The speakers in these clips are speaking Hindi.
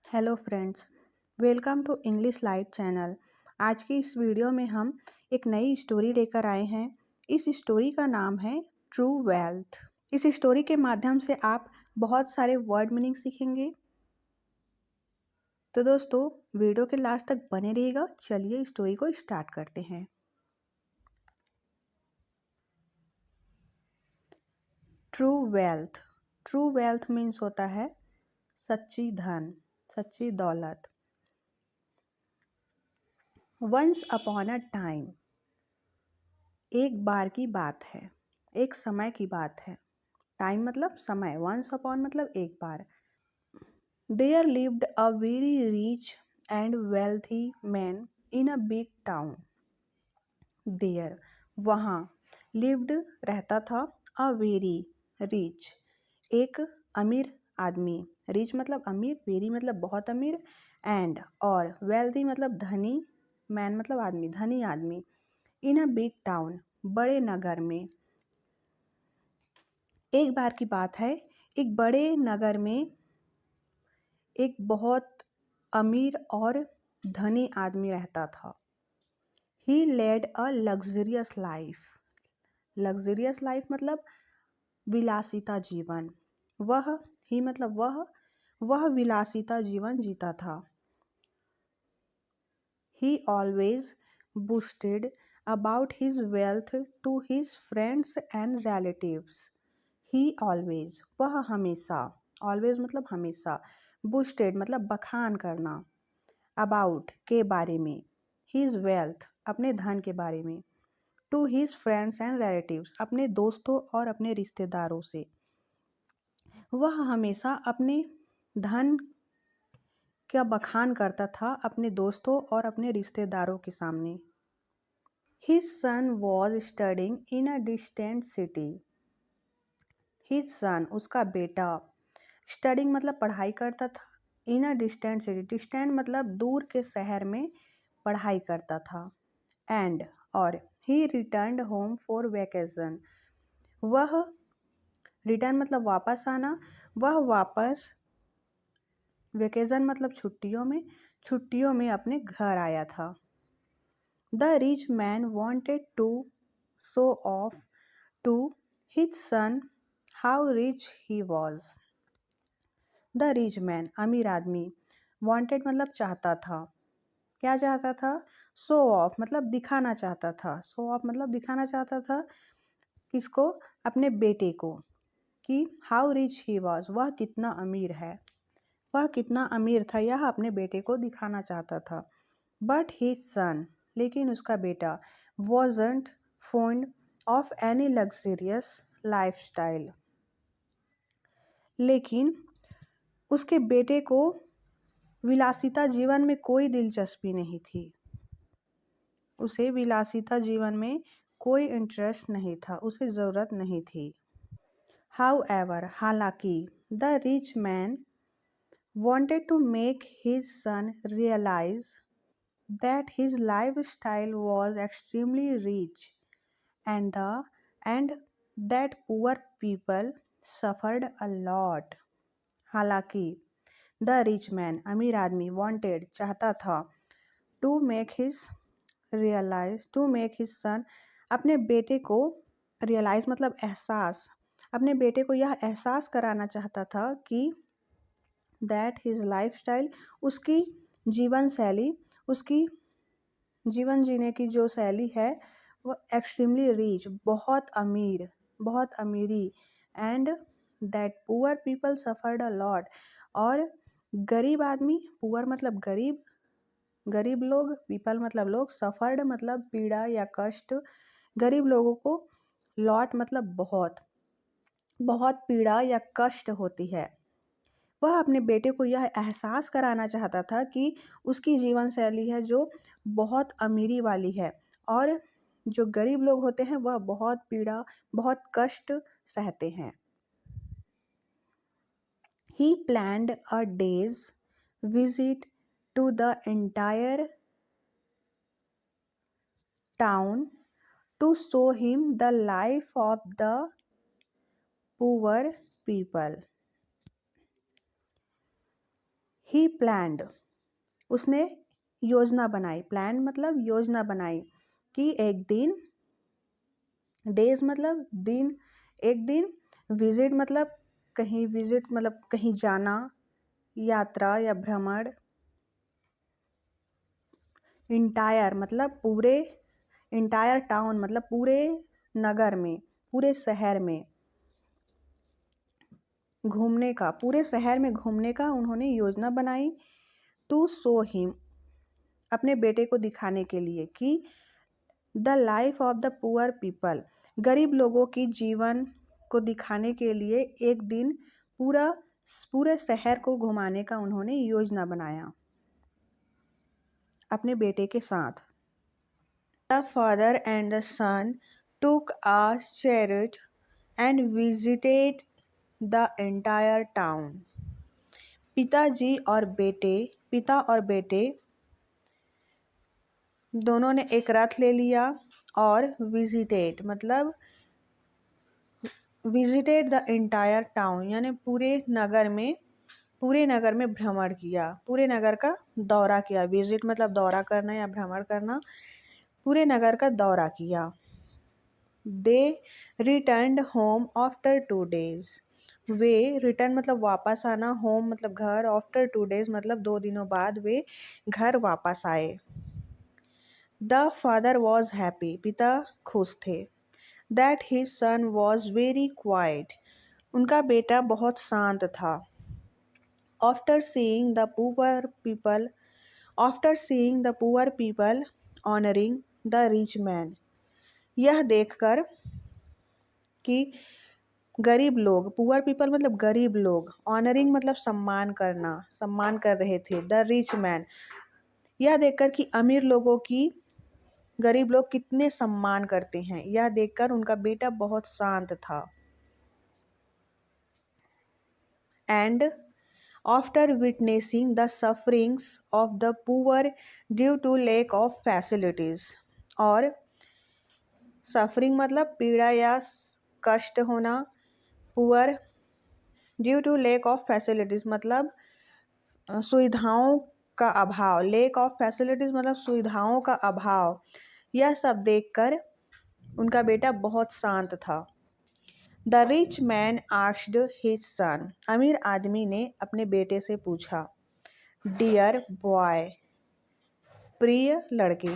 Hello friends, welcome to English light channel. आज की इस वीडियो में हम एक नई स्टोरी लेकर आए हैं। इस स्टोरी का नाम है ट्रू वेल्थ। इस स्टोरी के माध्यम से आप बहुत सारे वर्ड मीनिंग सीखेंगे। तो दोस्तों, वीडियो के लास्ट तक बने रहिएगा। चलिए स्टोरी को स्टार्ट करते हैं। True wealth. True wealth means होता है सच्ची धन, सच्ची दौलत। वंस अपॉन अ टाइम, एक बार की बात है, एक समय की बात है। टाइम मतलब समय, वंस अपॉन मतलब एक बार। There lived a very rich and wealthy man in a big town. There वहाँ, लिव्ड रहता था, अ वेरी रिच एक अमीर आदमी। रिच मतलब अमीर, वेरी मतलब बहुत अमीर, एंड और वेल्थी मतलब धनी, मैन मतलब आदमी, धनी आदमी। इन अ बिग टाउन बड़े नगर में। एक बार की बात है, एक बड़े नगर में एक बहुत अमीर और धनी आदमी रहता था। ही लेड अ लग्जरियस लाइफ। लग्जरियस लाइफ मतलब विलासिता जीवन। वह ही मतलब वह विलासिता जीवन जीता था। ही always boasted about his wealth to his friends and relatives. He always वह हमेशा, always मतलब हमेशा, boasted मतलब बखान करना, about के बारे में, his wealth अपने धन के बारे में, to his friends and relatives अपने दोस्तों और अपने रिश्तेदारों से। वह हमेशा अपने धन का बखान करता था अपने दोस्तों और अपने रिश्तेदारों के सामने। His son was studying in a distant city. His son उसका बेटा, स्टडिंग मतलब पढ़ाई करता था, इन अ डिस्टेंट सिटी, डिस्टेंट मतलब दूर के शहर में पढ़ाई करता था। एंड और ही रिटर्न्ड होम फॉर वेकेशन। वह रिटर्न मतलब वापस आना, वह वापस, वेकेशन मतलब छुट्टियों में अपने घर आया था। The rich man wanted to show off to his son how rich he was. The rich man अमीर आदमी, वॉन्टेड मतलब चाहता था, क्या चाहता था? शो ऑफ मतलब दिखाना चाहता था, शो ऑफ मतलब दिखाना चाहता था। किसको? अपने बेटे को, कि हाउ रिच ही वॉज वह कितना अमीर है, वह कितना अमीर था, यह अपने बेटे को दिखाना चाहता था। बट हिज सन लेकिन उसका बेटा wasn't fond of any luxurious life style. लेकिन उसके बेटे को विलासिता जीवन में कोई दिलचस्पी नहीं थी, उसे विलासिता जीवन में कोई इंटरेस्ट नहीं था, उसे ज़रूरत नहीं थी। हाउ एवर हालांकि, the rich man wanted to make his son realize that his lifestyle was extremely rich and that poor people suffered a lot. हालांकि द रिच मैन अमीर आदमी wanted चाहता था, टू मेक हिज सन अपने बेटे को, रियलाइज मतलब एहसास, अपने बेटे को यह एहसास कराना चाहता था कि दैट हिज लाइफ स्टाइल उसकी जीवन शैली, उसकी जीवन जीने की जो शैली है वो एक्सट्रीमली रिच बहुत अमीर, बहुत अमीरी, and that poor people suffered a lot और गरीब आदमी, पुअर मतलब गरीब, गरीब लोग, पीपल मतलब लोग, सफ़र्ड मतलब पीड़ा या कष्ट, गरीब लोगों को, लॉट मतलब बहुत, बहुत पीड़ा या कष्ट होती है। वह अपने बेटे को यह एहसास कराना चाहता था कि उसकी जीवन शैली है जो बहुत अमीरी वाली है, और जो गरीब लोग होते हैं वह बहुत पीड़ा, बहुत कष्ट सहते हैं। He planned a day's visit to the entire town to show him the life of the poor people. He planned, उसने योजना बनाई, प्लान मतलब योजना बनाई, कि एक दिन, डेज मतलब दिन, एक दिन, विजिट मतलब कहीं, विजिट मतलब कहीं जाना, यात्रा या भ्रमण, इंटायर मतलब पूरे, इंटायर टाउन मतलब पूरे नगर में, पूरे शहर में घूमने का, पूरे शहर में घूमने का उन्होंने योजना बनाई। टू शो हिम, अपने बेटे को दिखाने के लिए, कि the life of the poor people, गरीब लोगों की जीवन को दिखाने के लिए एक दिन पूरे शहर को घुमाने का उन्होंने योजना बनाया अपने बेटे के साथ। The father and the son took a chariot and visited the entire town, पिता और बेटे दोनों ने एक रथ ले लिया, और विजिटेड मतलब विजिटेड द एंटायर टाउन यानी पूरे नगर में भ्रमण किया, पूरे नगर का दौरा किया। विजिट मतलब दौरा करना या भ्रमण करना, पूरे नगर का दौरा किया। दे रिटर्न्ड होम आफ्टर 2 days, वे रिटर्न मतलब वापस आना, होम मतलब घर, आफ्टर 2 days मतलब 2 दिनों बाद वे घर वापस आए। द फादर वॉज हैप्पी, पिता खुश थे। That his son was very quite, उनका बेटा बहुत शांत था। After seeing the poor people, after seeing the poor people honouring the rich man, यह देखकर कि गरीब लोग, पुअर पीपल मतलब गरीब लोग, ऑनरिंग मतलब सम्मान करना, सम्मान कर रहे थे द रिच मैन, यह देखकर कि अमीर लोगों की गरीब लोग कितने सम्मान करते हैं, यह देखकर उनका बेटा बहुत शांत था। And after witnessing the sufferings of the poor due to lack of facilities, और सफरिंग मतलब पीड़ा या कष्ट होना, poor due to lack of facilities मतलब सुविधाओं का अभाव, लैक ऑफ फैसिलिटीज मतलब सुविधाओं का अभाव, यह सब देखकर उनका बेटा बहुत शांत था। The rich man asked his son, अमीर आदमी ने अपने बेटे से पूछा, डियर बॉय, प्रिय लड़के,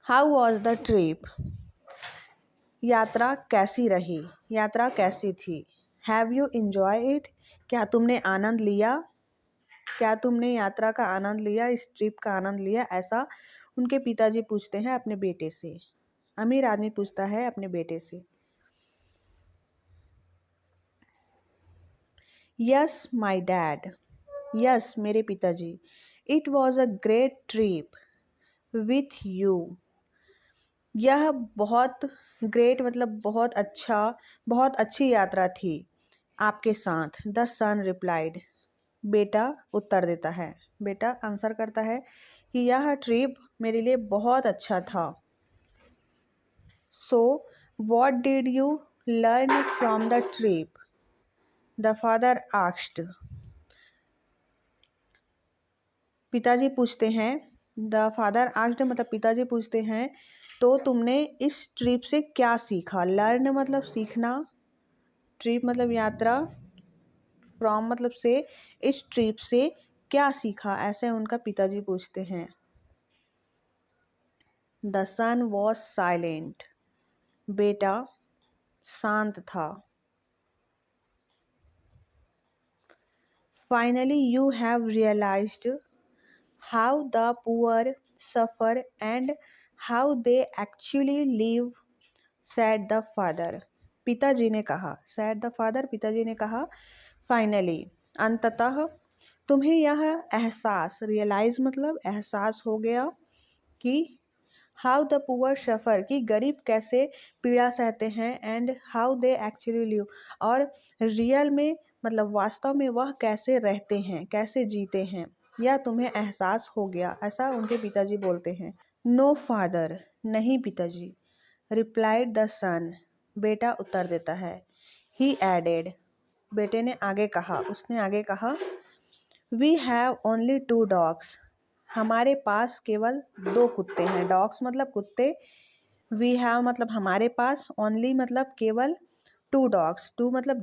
हाउ वॉज द ट्रिप, यात्रा कैसी रही, यात्रा कैसी थी। हैव यू एंजॉय इट, क्या तुमने आनंद लिया, क्या तुमने यात्रा का आनंद लिया, इस ट्रिप का आनंद लिया, ऐसा उनके पिताजी पूछते हैं अपने बेटे से। अमीर आदमी पूछता है अपने बेटे से। यस माई डैड, यस मेरे पिताजी, it was a great trip with you, यह बहुत ग्रेट मतलब बहुत अच्छा, बहुत अच्छी यात्रा थी आपके साथ। द सन रिप्लाइड, बेटा उत्तर देता है, बेटा आंसर करता है कि यह ट्रिप मेरे लिए बहुत अच्छा था। So what did you learn from the trip, the father asked, पिताजी पूछते हैं, द फादर आस्क्ड मतलब पिताजी पूछते हैं, तो तुमने इस ट्रिप से क्या सीखा। लर्न मतलब सीखना, ट्रिप मतलब यात्रा, फ्रॉम मतलब से, इस ट्रिप से क्या सीखा, ऐसे उनका पिताजी पूछते हैं। द सन वॉज साइलेंट, बेटा शांत था। Finally you have realised how the poor suffer and how they actually live, said the father, पिताजी ने कहा, सैड द फादर, पिताजी ने कहा, फाइनली अंततः तुम्हें यह एहसास, रियलाइज मतलब एहसास हो गया, कि हाउ द पुअर सफ़र, कि गरीब कैसे पीड़ा सहते हैं, and how they actually live, और रियल में मतलब वास्तव में वह कैसे रहते हैं, कैसे जीते हैं, यह तुम्हें एहसास हो गया, ऐसा उनके पिताजी बोलते हैं। नो फादर, नहीं पिताजी। रिप्लाइड द सन, बेटा उत्तर देता है। ही एडेड, बेटे ने आगे कहा, उसने आगे कहा, वी हैव ओनली 2 डॉग्स। हमारे पास केवल 2 कुत्ते हैं। डॉग्स मतलब कुत्ते। वी हैव मतलब हमारे पास, ओनली मतलब केवल, 2 डॉग्स, 2 मतलब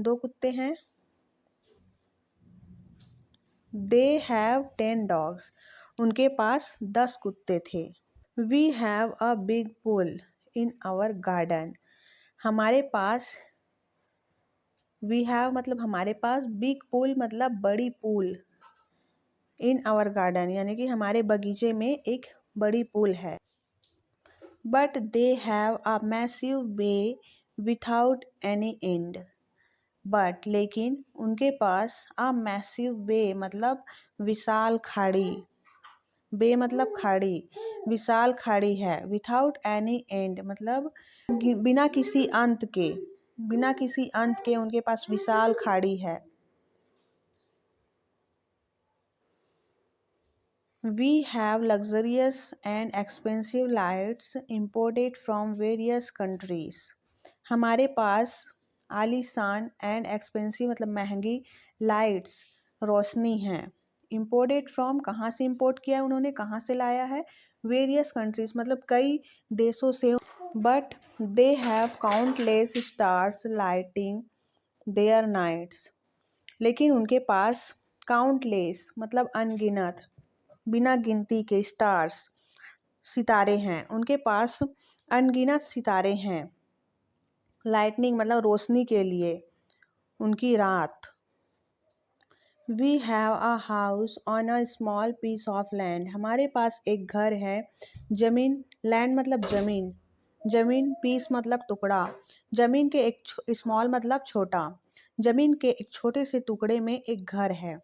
2 कुत्ते हैं। They have 10 dogs. उनके पास 10 कुत्ते थे। We have a big pool in our garden. हमारे पास, वी हैव मतलब हमारे पास, बिग पूल मतलब बड़ी पूल, इन आवर गार्डन यानी कि हमारे बगीचे में एक बड़ी पूल है। But they have a massive bay without any end. But लेकिन उनके पास अ मैसिव बे मतलब विशाल खाड़ी, बे मतलब खाड़ी, विशाल खाड़ी है। विथआउट एनी एंड मतलब बिना किसी अंत के, बिना किसी अंत के उनके पास विशाल खाड़ी है। We have luxurious and expensive lights imported from various countries. हमारे पास आलीशान एंड एक्सपेंसिव मतलब महंगी लाइट्स, रोशनी हैं। इम्पोर्टेड फ्रॉम कहाँ से इम्पोर्ट किया है उन्होंने, कहाँ से लाया है, वेरियस कंट्रीज मतलब कई देशों से। But they have countless stars lighting their nights. लेकिन उनके पास काउंटलेस मतलब अनगिनत, बिना गिनती के स्टार्स सितारे हैं। उनके पास अनगिनत सितारे हैं। लाइटनिंग मतलब रोशनी के लिए उनकी रात। We have a house on a small piece of land. हमारे पास एक घर है जमीन, लैंड मतलब जमीन, जमीन, पीस मतलब टुकड़ा, जमीन के एक स्मॉल मतलब छोटा, जमीन के एक छोटे से टुकड़े में एक घर है।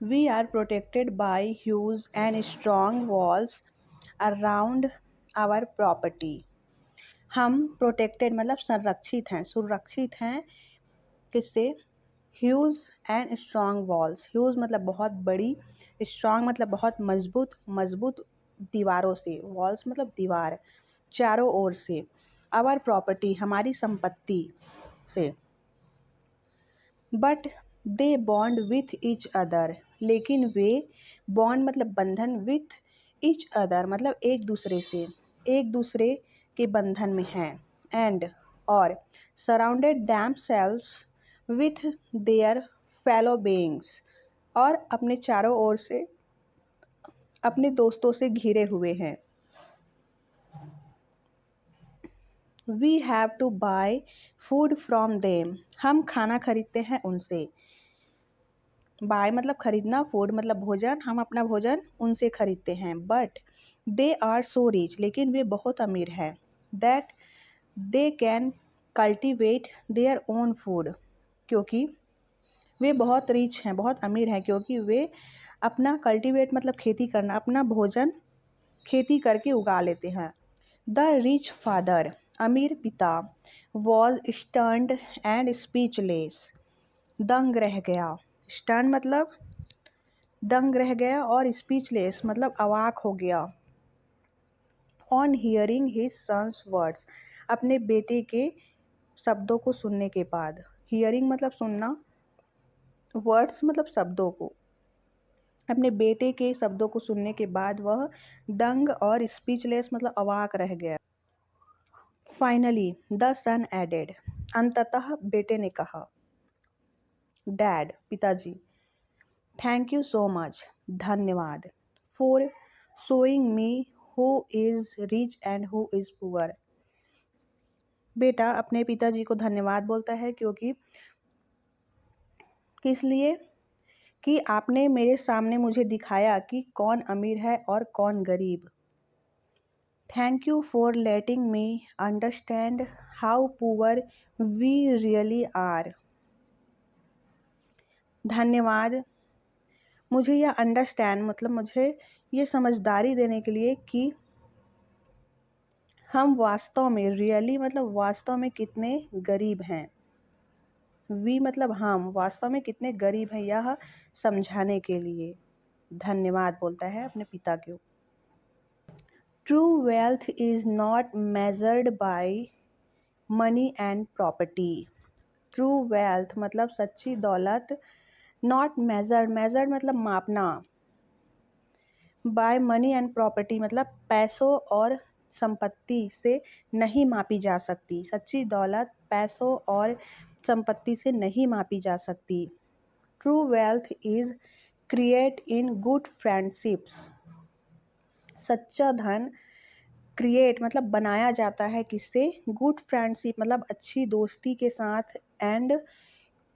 We are protected by huge and strong walls around our property. हम प्रोटेक्टेड मतलब संरक्षित हैं, सुरक्षित हैं। किससे? Huge and strong walls. Huge मतलब बहुत बड़ी, स्ट्रॉन्ग मतलब बहुत मजबूत, मजबूत दीवारों से, वॉल्स मतलब दीवार, चारों ओर से। आवर प्रॉपर्टी हमारी संपत्ति से। But they bond with each other. लेकिन वे, बॉन्ड मतलब बंधन, विथ ईच अदर मतलब एक दूसरे से, एक दूसरे के बंधन में हैं। एंड और surrounded them selves with their fellow beings. और अपने चारों ओर से अपने दोस्तों से घिरे हुए हैं। We have to buy food from them. हम खाना खरीदते हैं उनसे। बाय मतलब खरीदना, फूड मतलब भोजन, हम अपना भोजन उनसे खरीदते हैं। But they are so rich. लेकिन वे बहुत अमीर हैं। That they can cultivate their own food. क्योंकि वे बहुत रिच हैं, बहुत अमीर हैं, क्योंकि वे अपना कल्टिवेट मतलब खेती करना, अपना भोजन खेती करके उगा लेते हैं। द रिच फादर अमीर पिता वॉज स्टन्ड एंड स्पीचलेस। दंग रह गया। स्टन मतलब दंग रह गया और स्पीचलेस मतलब अवाक हो गया। On hearing his son's words. अपने बेटे के शब्दों को सुनने के बाद। हियरिंग मतलब सुनना, वर्ड्स मतलब शब्दों को। अपने बेटे के शब्दों को सुनने के बाद वह दंग और स्पीचलेस मतलब अवाक रह गया। Finally the son added. अंततः बेटे ने कहा। डैड पिताजी। थैंक यू सो मच धन्यवाद। For showing me who is rich and who is poor. बेटा अपने पिताजी को धन्यवाद बोलता है क्योंकि, किस लिए? कि आपने मेरे सामने मुझे दिखाया कि कौन अमीर है और कौन गरीब। Thank you for letting me understand how poor we really are. धन्यवाद मुझे यह अंडरस्टैंड मतलब मुझे ये समझदारी देने के लिए कि हम वास्तव में, रियली मतलब वास्तव में कितने गरीब हैं। वी मतलब हम वास्तव में कितने गरीब हैं, यह समझाने के लिए धन्यवाद बोलता है अपने पिता को। True wealth is not measured by money and property. True wealth मतलब सच्ची दौलत, नॉट मेजर्ड, मेजर्ड मतलब मापना, बाय मनी एंड प्रॉपर्टी मतलब पैसों और संपत्ति से नहीं मापी जा सकती। सच्ची दौलत पैसों और संपत्ति से नहीं मापी जा सकती। True wealth is create in good friendships. सच्चा धन क्रिएट मतलब बनाया जाता है किससे? गुड फ्रेंडशिप मतलब अच्छी दोस्ती के साथ, एंड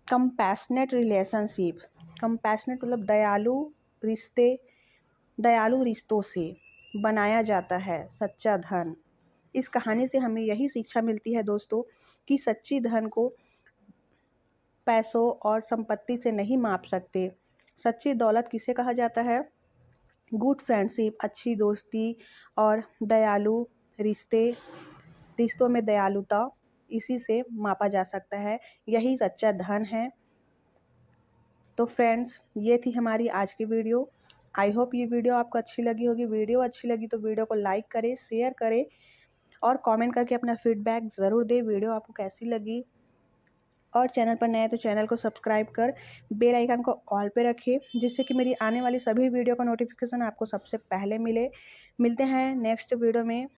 कंपैशनेट रिलेशनशिप, कंपैशनेट मतलब दयालु रिश्ते, दयालु रिश्तों से बनाया जाता है सच्चा धन। इस कहानी से हमें यही शिक्षा मिलती है दोस्तों कि सच्ची धन को पैसों और संपत्ति से नहीं माप सकते। सच्ची दौलत किसे कहा जाता है? गुड फ्रेंडशिप, अच्छी दोस्ती और दयालु रिश्ते, रिश्तों में दयालुता, इसी से मापा जा सकता है। यही सच्चा धन है। तो फ्रेंड्स, ये थी हमारी आज की वीडियो। आई होप ये वीडियो आपको अच्छी लगी होगी। वीडियो अच्छी लगी तो वीडियो को लाइक करें, शेयर करें और कमेंट करके अपना फीडबैक ज़रूर दें वीडियो आपको कैसी लगी। और चैनल पर नए हैं तो चैनल को सब्सक्राइब कर बेल आइकन को ऑल पे रखें, जिससे कि मेरी आने वाली सभी वीडियो का नोटिफिकेशन आपको सबसे पहले मिले। मिलते हैं नेक्स्ट वीडियो में।